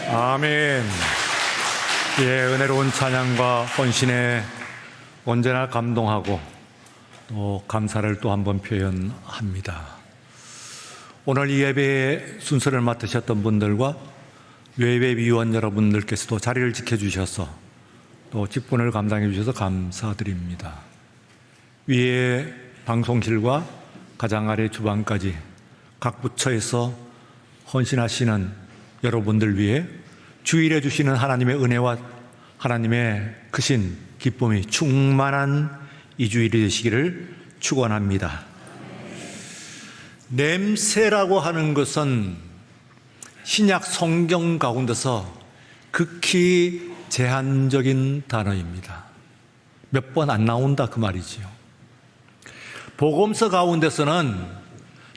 아멘. 예, 은혜로운 찬양과 헌신에 언제나 감동하고 또 감사를 또 한번 표현합니다. 오늘 이 예배의 순서를 맡으셨던 분들과 예배위원 여러분들께서도 자리를 지켜주셔서 또 직분을 감당해 주셔서 감사드립니다. 위에 방송실과 가장 아래 주방까지 각 부처에서 헌신하시는 여러분들 위해 주일해 주시는 하나님의 은혜와 하나님의 크신 기쁨이 충만한 이 주일이 되시기를 축원합니다. 냄새라고 하는 것은 신약 성경 가운데서 극히 제한적인 단어입니다. 몇 번 안 나온다 그 말이지요. 복음서 가운데서는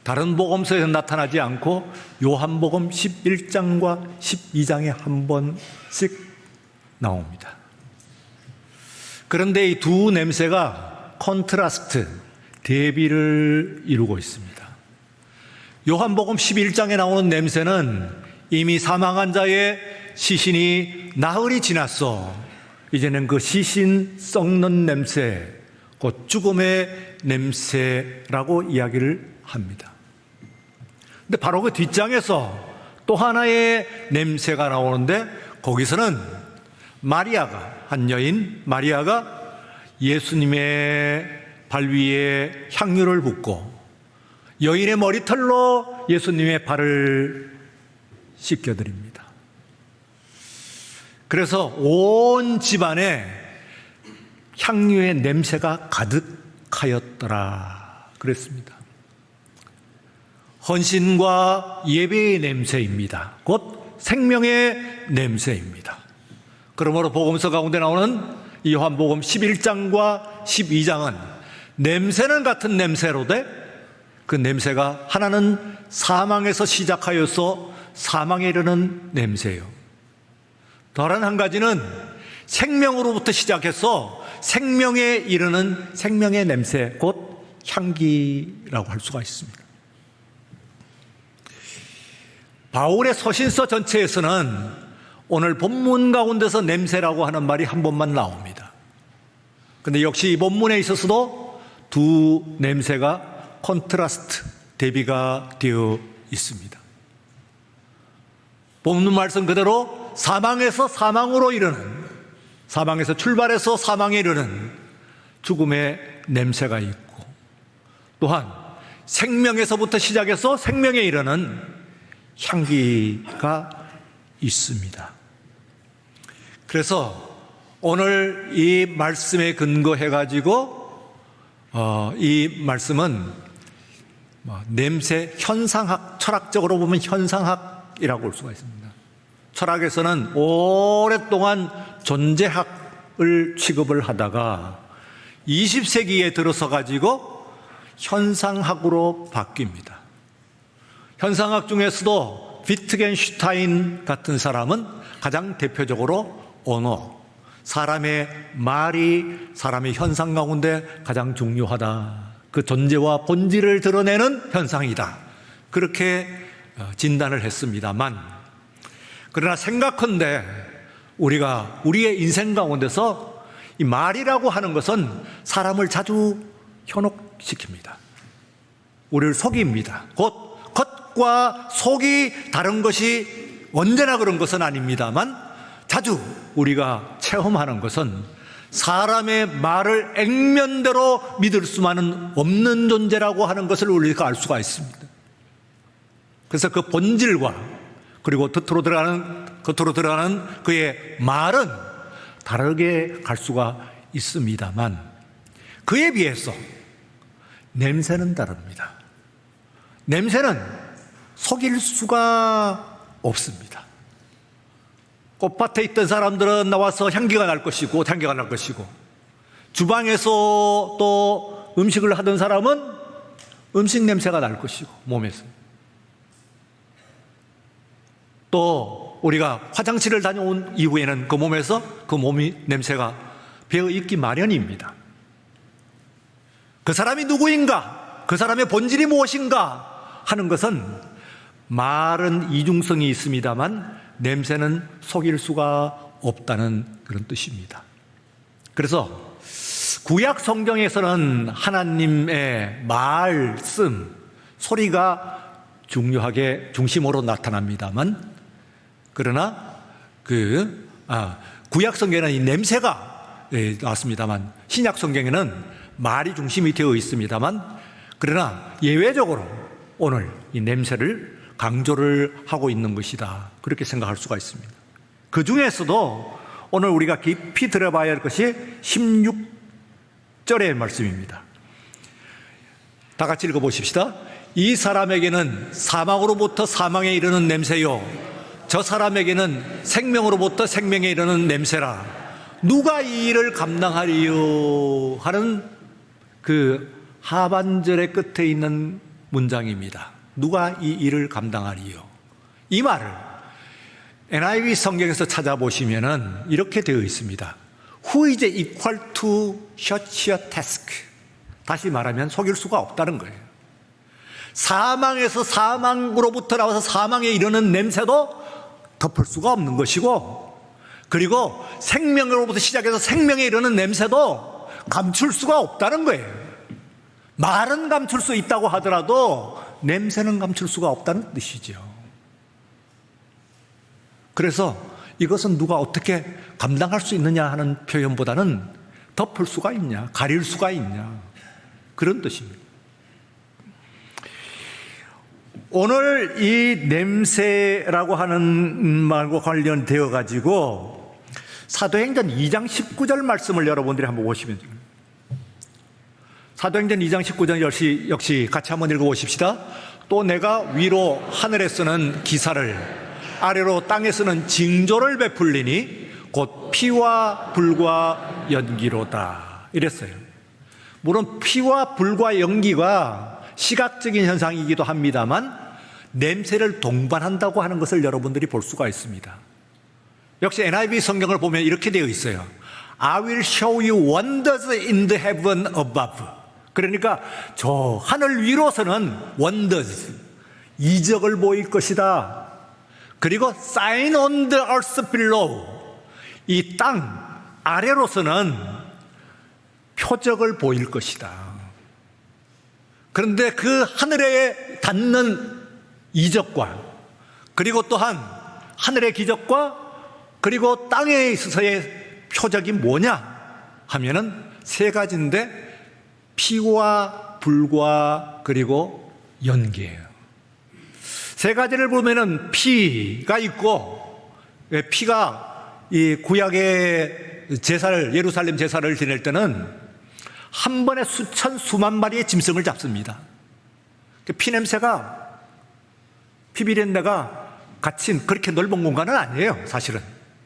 다른 복음서에 나타나지 않고 요한복음 11장과 12장에 한 번씩 나옵니다. 그런데 이 두 냄새가 컨트라스트, 대비를 이루고 있습니다. 요한복음 11장에 나오는 냄새는 이미 사망한 자의 시신이 나흘이 지났어. 이제는 그 시신 썩는 냄새, 곧 죽음의 냄새라고 이야기를 합니다. 근데 바로 그 뒷장에서 또 하나의 냄새가 나오는데 거기서는 마리아가, 한 여인 마리아가 예수님의 발 위에 향유를 붓고 여인의 머리털로 예수님의 발을 씻겨드립니다. 그래서 온 집안에 향유의 냄새가 가득하였더라 그랬습니다. 헌신과 예배의 냄새입니다. 곧 생명의 냄새입니다. 그러므로 복음서 가운데 나오는 이 요한복음 11장과 12장은 냄새는 같은 냄새로되 그 냄새가 하나는 사망에서 시작하여서 사망에 이르는 냄새예요. 다른 한 가지는 생명으로부터 시작해서 생명에 이르는 생명의 냄새, 곧 향기라고 할 수가 있습니다. 바울의 서신서 전체에서는 오늘 본문 가운데서 냄새라고 하는 말이 한 번만 나옵니다. 그런데 역시 이 본문에 있어서도 두 냄새가 컨트라스트, 대비가 되어 있습니다. 본문 말씀 그대로 사망에서 사망으로 이르는, 사망에서 출발해서 사망에 이르는 죽음의 냄새가 있고, 또한 생명에서부터 시작해서 생명에 이르는 향기가 있습니다. 그래서 오늘 이 말씀에 근거해가지고 이 말씀은 냄새 현상학, 철학적으로 보면 현상학이라고 볼 수가 있습니다. 철학에서는 오랫동안 존재학을 취급을 하다가 20세기에 들어서 가지고 현상학으로 바뀝니다. 현상학 중에서도 비트겐슈타인 같은 사람은 가장 대표적으로 언어, 사람의 말이 사람의 현상 가운데 가장 중요하다. 그 존재와 본질을 드러내는 현상이다. 그렇게 진단을 했습니다만, 그러나 생각컨대 우리가 우리의 인생 가운데서 이 말이라고 하는 것은 사람을 자주 현혹시킵니다. 우리를 속입니다. 곧 겉과 속이 다른 것이 언제나 그런 것은 아닙니다만 자주 우리가 체험하는 것은 사람의 말을 액면대로 믿을 수만은 없는 존재라고 하는 것을 우리가 알 수가 있습니다. 그래서 그 본질과 그리고 겉으로 들어가는 그의 말은 다르게 갈 수가 있습니다만 그에 비해서 냄새는 다릅니다. 냄새는 속일 수가 없습니다. 꽃밭에 있던 사람들은 나와서 향기가 날 것이고 주방에서 또 음식을 하던 사람은 음식 냄새가 날 것이고 몸에서 또 우리가 화장실을 다녀온 이후에는 그 몸에서 그 몸이 냄새가 배어 있기 마련입니다. 그 사람이 누구인가, 그 사람의 본질이 무엇인가 하는 것은 말은 이중성이 있습니다만 냄새는 속일 수가 없다는 그런 뜻입니다. 그래서 구약 성경에서는 하나님의 말씀, 소리가 중요하게 중심으로 나타납니다만, 그러나 구약 성경에는 이 냄새가 나왔습니다만, 신약 성경에는 말이 중심이 되어 있습니다만, 그러나 예외적으로 오늘 이 냄새를 강조를 하고 있는 것이다, 그렇게 생각할 수가 있습니다. 그 중에서도 오늘 우리가 깊이 들어봐야 할 것이 16절의 말씀입니다. 다 같이 읽어보십시다. 이 사람에게는 사망으로부터 사망에 이르는 냄새요, 저 사람에게는 생명으로부터 생명에 이르는 냄새라. 누가 이 일을 감당하리요? 하는 그 하반절의 끝에 있는 문장입니다. 누가 이 일을 감당하리요? 이 말을 NIV 성경에서 찾아보시면은 이렇게 되어 있습니다. Who is equal to such a task? 다시 말하면 속일 수가 없다는 거예요. 사망에서 사망으로부터 나와서 사망에 이르는 냄새도 덮을 수가 없는 것이고, 그리고 생명으로부터 시작해서 생명에 이르는 냄새도 감출 수가 없다는 거예요. 말은 감출 수 있다고 하더라도 냄새는 감출 수가 없다는 뜻이죠. 그래서 이것은 누가 어떻게 감당할 수 있느냐 하는 표현보다는 덮을 수가 있냐, 가릴 수가 있냐, 그런 뜻입니다. 오늘 이 냄새라고 하는 말과 관련되어 가지고 사도행전 2장 19절 말씀을 여러분들이 한번 보시면 됩니다. 사도행전 2장 19절 역시 같이 한번 읽어보십시다. 또 내가 위로 하늘에서는 기사를, 아래로 땅에서는 징조를 베풀리니 곧 피와 불과 연기로다, 이랬어요. 물론 피와 불과 연기가 시각적인 현상이기도 합니다만 냄새를 동반한다고 하는 것을 여러분들이 볼 수가 있습니다. 역시 NIV 성경을 보면 이렇게 되어 있어요. I will show you wonders in the heaven above. 그러니까 저 하늘 위로서는 wonders, 이적을 보일 것이다. 그리고 sign on the earth below, 이 땅 아래로서는 표적을 보일 것이다. 그런데 그 하늘에 닿는 이적과, 그리고 또한 하늘의 기적과, 그리고 땅에 있어서의 표적이 뭐냐 하면은 세 가지인데, 피와 불과 그리고 연기예요. 세 가지를 보면은 피가 있고, 피가 이 구약의 제사를, 예루살렘 제사를 지낼 때는 한 번에 수천 수만 마리의 짐승을 잡습니다. 피 냄새가, 피비린내가 갇힌 그렇게 넓은 공간은 아니에요. 사실은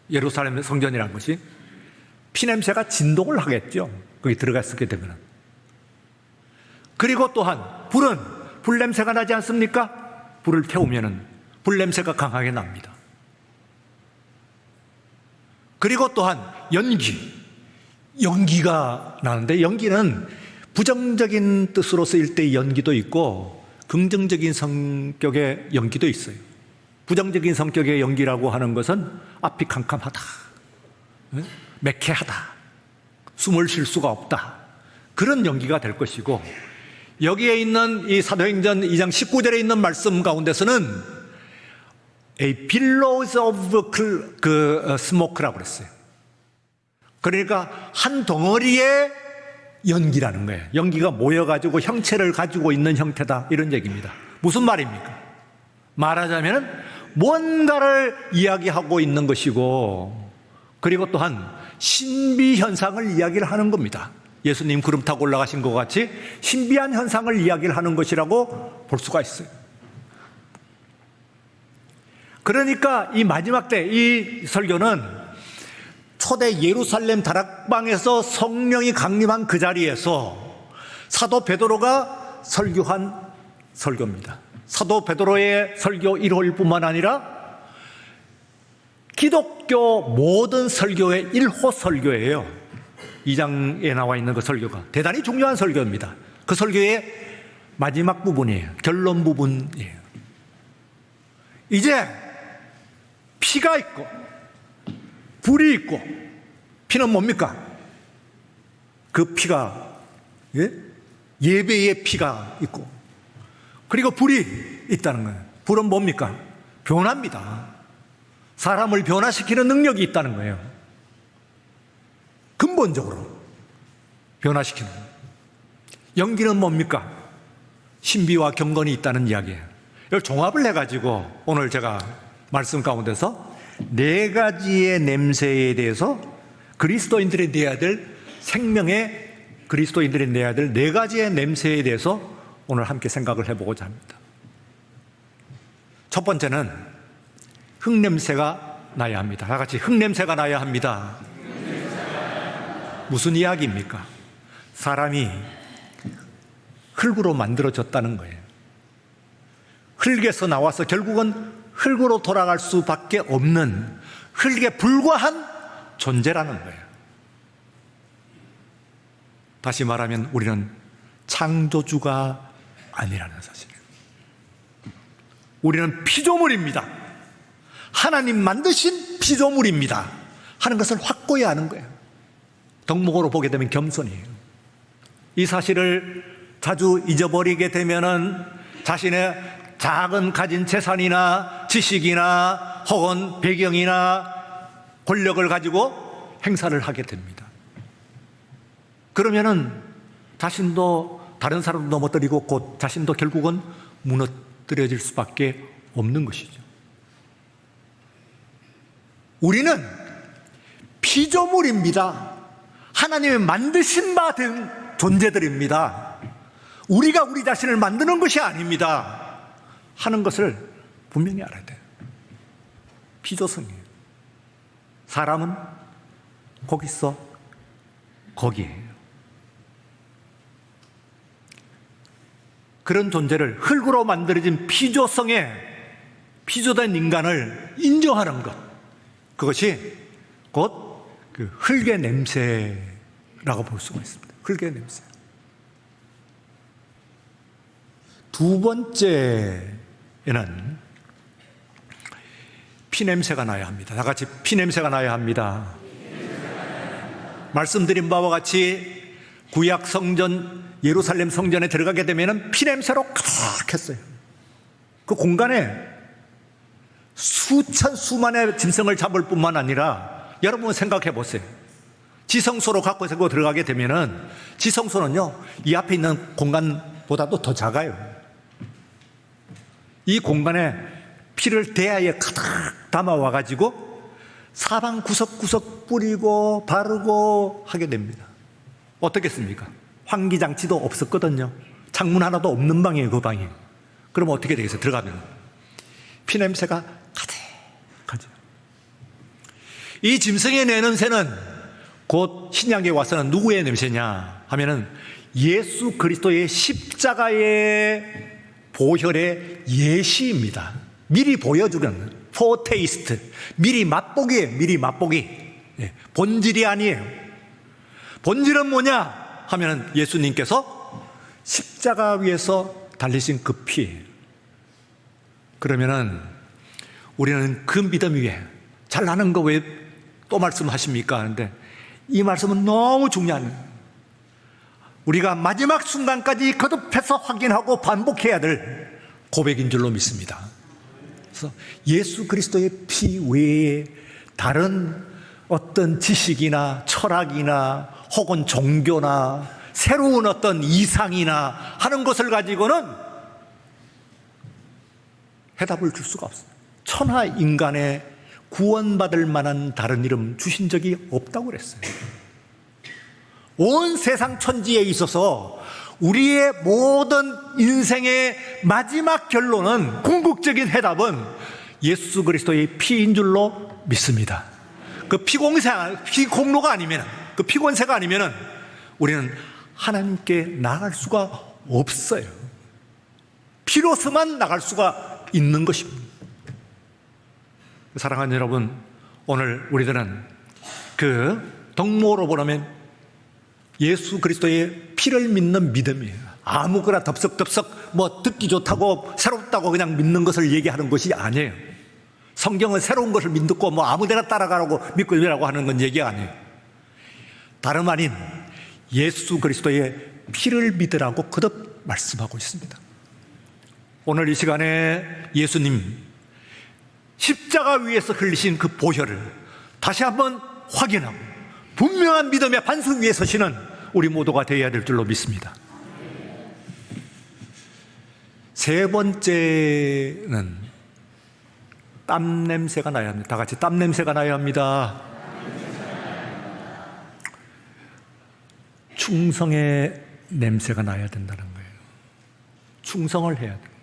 예루살렘 성전이라는 것이 피 냄새가 진동을 하겠죠, 거기 들어갔었기 때문에. 그리고 또한 불은 불 냄새가 나지 않습니까? 불을 태우면은 불 냄새가 강하게 납니다. 그리고 또한 연기가 나는데, 연기는 부정적인 뜻으로 쓰일 때의 연기도 있고 긍정적인 성격의 연기도 있어요. 부정적인 성격의 연기라고 하는 것은 앞이 캄캄하다, 매캐하다, 숨을 쉴 수가 없다, 그런 연기가 될 것이고, 여기에 있는 이 사도행전 2장 19절에 있는 말씀 가운데서는 A billows of smoke라고 그랬어요. 그러니까 한 덩어리의 연기라는 거예요. 연기가 모여가지고 형체를 가지고 있는 형태다, 이런 얘기입니다. 무슨 말입니까? 말하자면 뭔가를 이야기하고 있는 것이고, 그리고 또한 신비 현상을 이야기를 하는 겁니다. 예수님 구름 타고 올라가신 것 같이 신비한 현상을 이야기를 하는 것이라고 볼 수가 있어요. 그러니까 이 마지막 때 이 설교는 초대 예루살렘 다락방에서 성령이 강림한 그 자리에서 사도 베드로가 설교한 설교입니다. 사도 베드로의 설교 1호일 뿐만 아니라 기독교 모든 설교의 1호 설교예요. 2장에 나와 있는 그 설교가 대단히 중요한 설교입니다. 그 설교의 마지막 부분이에요. 결론 부분이에요. 이제 피가 있고 불이 있고, 피는 뭡니까? 그 피가 예배의 피가 있고, 그리고 불이 있다는 거예요. 불은 뭡니까? 변화입니다. 사람을 변화시키는 능력이 있다는 거예요. 근본적으로 변화시키는. 연기는 뭡니까? 신비와 경건이 있다는 이야기예요. 이걸 종합을 해가지고 오늘 제가 말씀 가운데서 4가지의 냄새에 대해서 그리스도인들이 내야 될, 생명의 그리스도인들이 내야 될 4가지의 냄새에 대해서 오늘 함께 생각을 해보고자 합니다. 첫 번째는 흙냄새가 나야 합니다. 다 같이 흙냄새가 나야 합니다. 무슨 이야기입니까? 사람이 흙으로 만들어졌다는 거예요. 흙에서 나와서 결국은 흙으로 돌아갈 수밖에 없는, 흙에 불과한 존재라는 거예요. 다시 말하면 우리는 창조주가 아니라는 사실. 우리는 피조물입니다. 하나님 만드신 피조물입니다 하는 것을 확고히 아는 거예요. 덕목으로 보게 되면 겸손이에요. 이 사실을 자주 잊어버리게 되면은 자신의 작은 가진 재산이나 지식이나 혹은 배경이나 권력을 가지고 행사를 하게 됩니다. 그러면은 자신도 다른 사람도 넘어뜨리고 곧 자신도 결국은 무너뜨려질 수밖에 없는 것이죠. 우리는 피조물입니다. 하나님의 만드신 바 된 존재들입니다. 우리가 우리 자신을 만드는 것이 아닙니다 하는 것을 분명히 알아야 돼요. 피조성이에요. 사람은 거기서 거기에요. 그런 존재를, 흙으로 만들어진 피조성에 피조된 인간을 인정하는 것, 그것이 곧 그 흙의 냄새라고 볼 수가 있습니다. 흙의 냄새. 두 번째에는 피냄새가 나야 합니다. 다 같이 피냄새가 나야 합니다. 말씀드린 바와 같이 구약 성전, 예루살렘 성전에 들어가게 되면 피냄새로 가득했어요. 그 공간에 수만의 짐승을 잡을 뿐만 아니라, 여러분 생각해 보세요. 지성소로 갖고 들어가게 되면은, 지성소는요, 이 앞에 있는 공간보다도 더 작아요. 이 공간에 피를 대야에 가득 담아와가지고 사방 구석구석 뿌리고 바르고 하게 됩니다. 어떻겠습니까? 환기장치도 없었거든요. 창문 하나도 없는 방이에요, 그 방이. 그러면 어떻게 되겠어요? 들어가면 피냄새가 가득하죠. 이 짐승의 내 냄새는 곧 신약에 와서는 누구의 냄새냐 하면은 예수 그리스도의 십자가의 보혈의 예시입니다. 미리 보여주는 포테이스트, 미리 맛보기예요. 미리 맛보기. 본질이 아니에요. 본질은 뭐냐 하면은 예수님께서 십자가 위에서 달리신 그 피예요. 그러면은 우리는 그 믿음 위에, 잘 아는 거 왜 또 말씀하십니까 하는데, 이 말씀은 너무 중요한 거예요. 우리가 마지막 순간까지 거듭해서 확인하고 반복해야 될 고백인 줄로 믿습니다. 그래서 예수 그리스도의 피 외에 다른 어떤 지식이나 철학이나 혹은 종교나 새로운 어떤 이상이나 하는 것을 가지고는 해답을 줄 수가 없어요. 천하 인간의 구원받을 만한 다른 이름 주신 적이 없다고 그랬어요. 온 세상 천지에 있어서 우리의 모든 인생의 마지막 결론은, 궁극적인 해답은 예수 그리스도의 피인 줄로 믿습니다. 그 피공로가 아니면, 그 피권세가 아니면 우리는 하나님께 나갈 수가 없어요. 피로서만 나갈 수가 있는 것입니다. 사랑하는 여러분, 오늘 우리들은 그 덕목으로 보면 예수 그리스도의 피를 믿는 믿음이에요. 아무거나 덥석덥석 뭐 듣기 좋다고 새롭다고 그냥 믿는 것을 얘기하는 것이 아니에요. 성경은 새로운 것을 믿고 뭐 아무데나 따라가라고 믿고 이라고 하는 건 얘기가 아니에요. 다름 아닌 예수 그리스도의 피를 믿으라고 거듭 말씀하고 있습니다. 오늘 이 시간에 예수님 십자가 위에서 흘리신 그 보혈을 다시 한번 확인하고 분명한 믿음의 반석 위에 서시는 우리 모두가 되어야 될 줄로 믿습니다. 세 번째는 땀 냄새가 나야 합니다. 다 같이 땀 냄새가 나야 합니다. 충성의 냄새가 나야 된다는 거예요. 충성을 해야 돼요.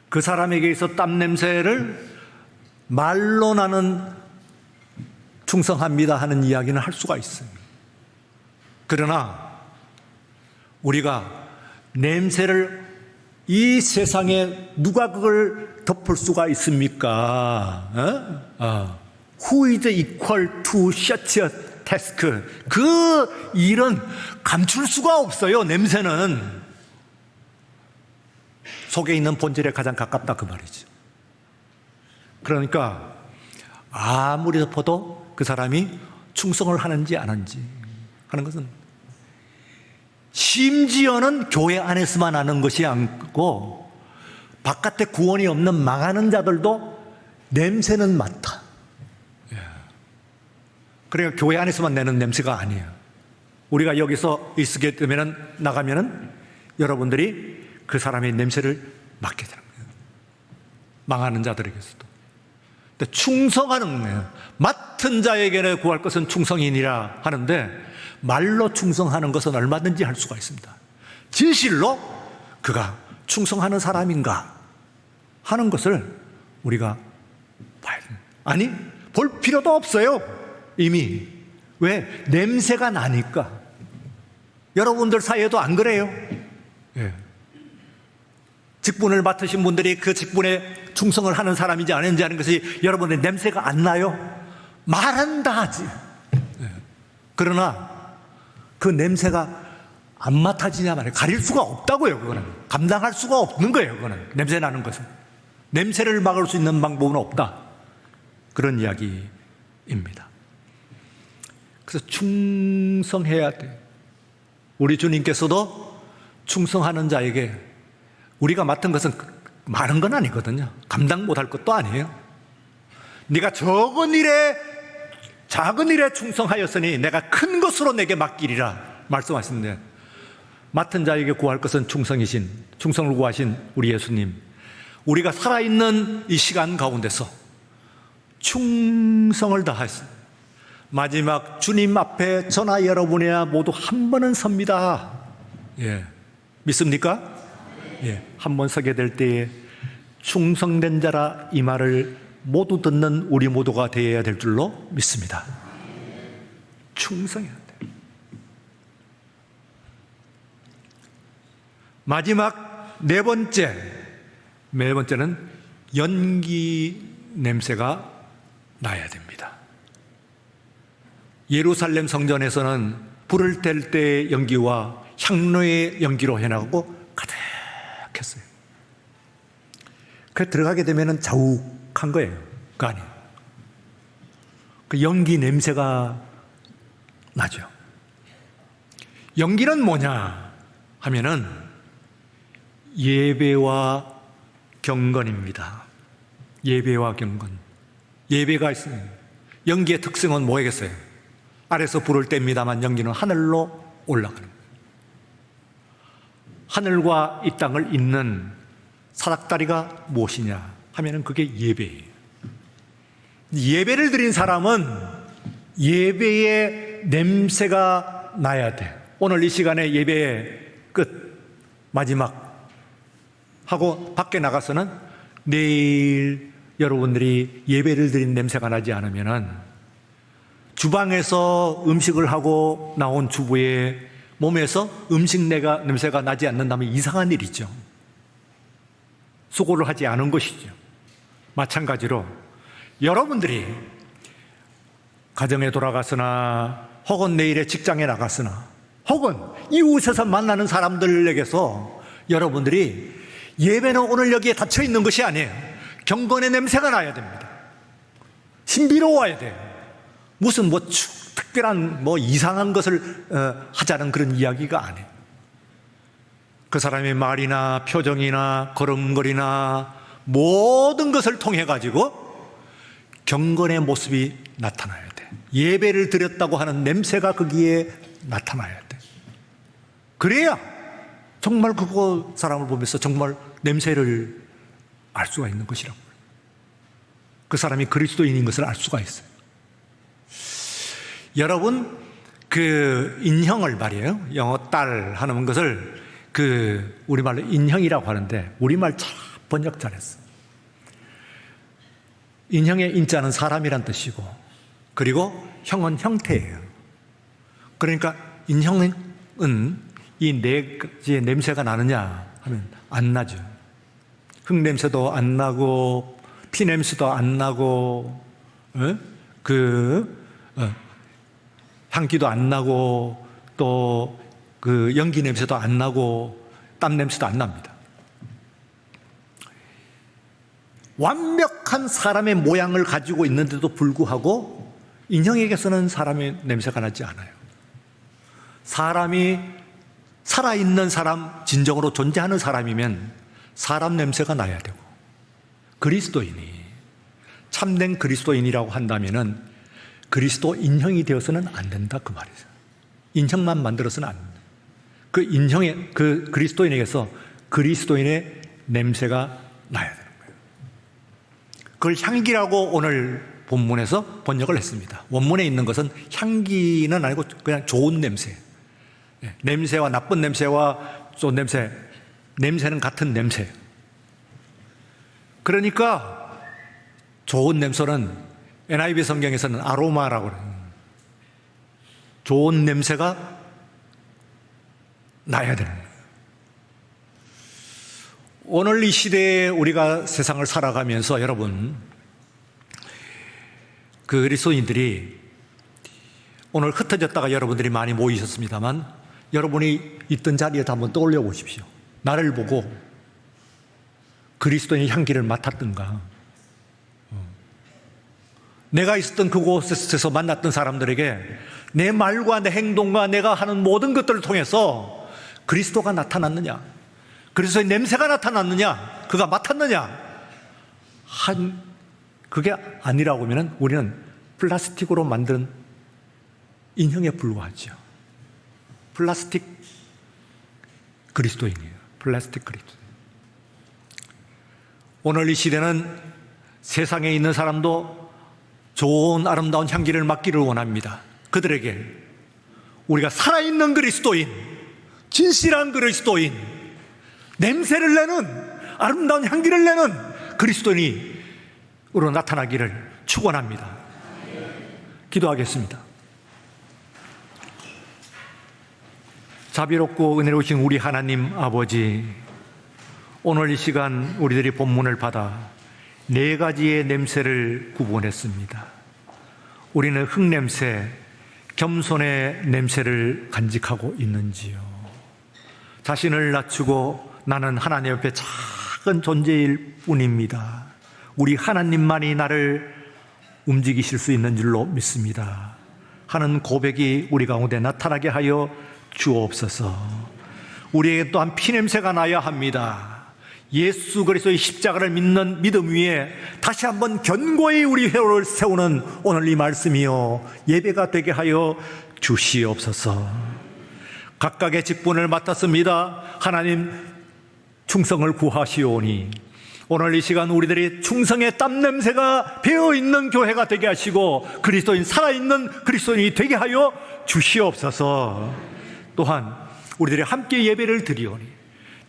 그 사람에게 있어 땀 냄새를 말로 나는 충성합니다 하는 이야기는 할 수가 있어요. 그러나 우리가 냄새를 이 세상에 누가 그걸 덮을 수가 있습니까? Who is equal to such a task? 그 일은 감출 수가 없어요. 냄새는 속에 있는 본질에 가장 가깝다 그 말이죠. 그러니까 아무리 덮어도 그 사람이 충성을 하는지 안 하는지 하는 것은 심지어는 교회 안에서만 하는 것이 아니고 바깥에 구원이 없는 망하는 자들도 냄새는 맡아. 그러니까 교회 안에서만 내는 냄새가 아니에요. 우리가 여기서 있게 되면 나가면은 여러분들이 그 사람의 냄새를 맡게 되는 거예요. 망하는 자들에게서도. 근데 충성하는 거예요. 맡은 자에게는 구할 것은 충성이니라 하는데 말로 충성하는 것은 얼마든지 할 수가 있습니다. 진실로 그가 충성하는 사람인가 하는 것을 우리가 봐야 돼요. 아니, 볼 필요도 없어요. 이미. 왜? 냄새가 나니까. 여러분들 사이에도 안 그래요? 예. 직분을 맡으신 분들이 그 직분에 충성을 하는 사람인지 아닌지 하는 것이 여러분의 냄새가 안 나요? 말은 다 하지. 예. 그러나 그 냄새가 안 맡아지냐 말이에요. 가릴 수가 없다고요. 그거는 감당할 수가 없는 거예요. 그거는 냄새 나는 것은 냄새를 막을 수 있는 방법은 없다. 그런 이야기입니다. 그래서 충성해야 돼. 우리 주님께서도 충성하는 자에게 우리가 맡은 것은 많은 건 아니거든요. 감당 못할 것도 아니에요. 네가 작은 일에 충성하였으니 내가 큰 것으로 내게 맡기리라 말씀하시는데, 맡은 자에게 구할 것은 충성을 구하신 우리 예수님, 우리가 살아있는 이 시간 가운데서 충성을 다하였습니다. 마지막 주님 앞에 저나 여러분이야 모두 한 번은 섭니다. 예. 믿습니까? 예. 한 번 서게 될 때에 충성된 자라 이 말을 모두 듣는 우리 모두가 되어야 될 줄로 믿습니다. 충성해야 돼. 마지막 네 번째는 연기 냄새가 나야 됩니다. 예루살렘 성전에서는 불을 뗄 때의 연기와 향로의 연기로 해나가고 가득했어요. 그 들어가게 되면 자욱한 거예요. 그 안에. 그 연기 냄새가 나죠. 연기는 뭐냐 하면은 예배와 경건입니다. 예배와 경건. 예배가 있어요. 연기의 특성은 뭐겠어요? 아래서 불을 뗍니다만 연기는 하늘로 올라가는 거예요. 하늘과 이 땅을 잇는 사닥다리가 무엇이냐 하면은 그게 예배예요. 예배를 드린 사람은 예배의 냄새가 나야 돼. 오늘 이 시간에 예배의 끝, 마지막 하고 밖에 나가서는 내일 여러분들이 예배를 드린 냄새가 나지 않으면은 주방에서 음식을 하고 나온 주부의 몸에서 음식 냄새가 나지 않는다면 이상한 일이죠. 수고를 하지 않은 것이죠. 마찬가지로 여러분들이 가정에 돌아가서나 혹은 내일의 직장에 나갔으나 혹은 이웃에서 만나는 사람들에게서 여러분들이 예배는 오늘 여기에 닫혀 있는 것이 아니에요. 경건의 냄새가 나야 됩니다. 신비로워야 돼요. 무슨 특별한 이상한 것을 하자는 그런 이야기가 아니에요. 그 사람의 말이나 표정이나 걸음걸이나 모든 것을 통해 가지고 경건의 모습이 나타나야 돼. 예배를 드렸다고 하는 냄새가 거기에 나타나야 돼. 그래야 정말 그거 사람을 보면서 정말 냄새를 알 수가 있는 것이라고. 그 사람이 그리스도인인 것을 알 수가 있어요. 여러분, 그 인형을 말이에요. 영어 딸 하는 것을 우리말로 인형이라고 하는데 우리말 참 번역 잘했어. 인형의 인자는 사람이란 뜻이고, 그리고 형은 형태예요. 그러니까 인형은 이 네 가지의 냄새가 나느냐 하면 안 나죠. 흙 냄새도 안 나고, 피 냄새도 안 나고, 향기도 안 나고, 또 연기 냄새도 안 나고, 땀 냄새도 안 납니다. 완벽한 사람의 모양을 가지고 있는데도 불구하고 인형에게서는 사람의 냄새가 나지 않아요. 사람이 살아있는 사람, 진정으로 존재하는 사람이면 사람 냄새가 나야 되고, 그리스도인이 참된 그리스도인이라고 한다면은 그리스도 인형이 되어서는 안 된다 그 말이죠. 인형만 만들어서는 안 된다. 그 그리스도인에게서 그리스도인의 냄새가 나야 되는 거예요. 그걸 향기라고 오늘 본문에서 번역을 했습니다. 원문에 있는 것은 향기는 아니고 그냥 좋은 냄새. 냄새와 나쁜 냄새와 좋은 냄새, 냄새는 같은 냄새. 그러니까 좋은 냄새는 NIV 성경에서는 아로마라고 그래요. 좋은 냄새가 나야 되는 거예요. 오늘 이 시대에 우리가 세상을 살아가면서 여러분, 그리스도인들이 오늘 흩어졌다가 여러분들이 많이 모이셨습니다만, 여러분이 있던 자리에 한번 떠올려 보십시오. 나를 보고 그리스도인의 향기를 맡았던가, 내가 있었던 그곳에서 만났던 사람들에게 내 말과 내 행동과 내가 하는 모든 것들을 통해서 그리스도가 나타났느냐, 그리스도의 냄새가 나타났느냐, 그가 맡았느냐, 그게 아니라고 하면 우리는 플라스틱으로 만든 인형에 불과하죠. 플라스틱 그리스도인이에요. 플라스틱 그리스도인. 오늘 이 시대는 세상에 있는 사람도 좋은 아름다운 향기를 맡기를 원합니다. 그들에게 우리가 살아있는 그리스도인, 진실한 그리스도인, 냄새를 내는, 아름다운 향기를 내는 그리스도인으로 나타나기를 축원합니다. 기도하겠습니다. 자비롭고 은혜로우신 우리 하나님 아버지, 오늘 이 시간 우리들이 본문을 받아 네 가지의 냄새를 구분했습니다. 우리는 흙냄새, 겸손의 냄새를 간직하고 있는지요? 자신을 낮추고 나는 하나님 앞에 작은 존재일 뿐입니다. 우리 하나님만이 나를 움직이실 수 있는 줄로 믿습니다 하는 고백이 우리 가운데 나타나게 하여 주옵소서. 우리에게 또한 피냄새가 나야 합니다. 예수 그리스도의 십자가를 믿는 믿음 위에 다시 한번 견고히 우리 회로를 세우는 오늘 이 말씀이요, 예배가 되게 하여 주시옵소서. 각각의 직분을 맡았습니다. 하나님 충성을 구하시오니 오늘 이 시간 우리들이 충성의 땀 냄새가 배어있는 교회가 되게 하시고 그리스도인, 살아있는 그리스도인이 되게 하여 주시옵소서. 또한 우리들이 함께 예배를 드리오니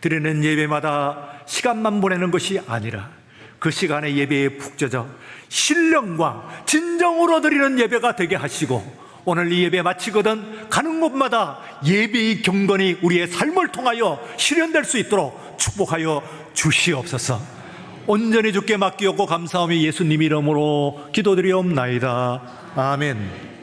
드리는 예배마다 시간만 보내는 것이 아니라 그 시간의 예배에 푹 젖어 신령과 진정으로 드리는 예배가 되게 하시고, 오늘 이 예배 마치거든 가는 곳마다 예배의 경건이 우리의 삶을 통하여 실현될 수 있도록 축복하여 주시옵소서. 온전히 주께 맡기옵고 감사하며 예수님 이름으로 기도드리옵나이다. 아멘.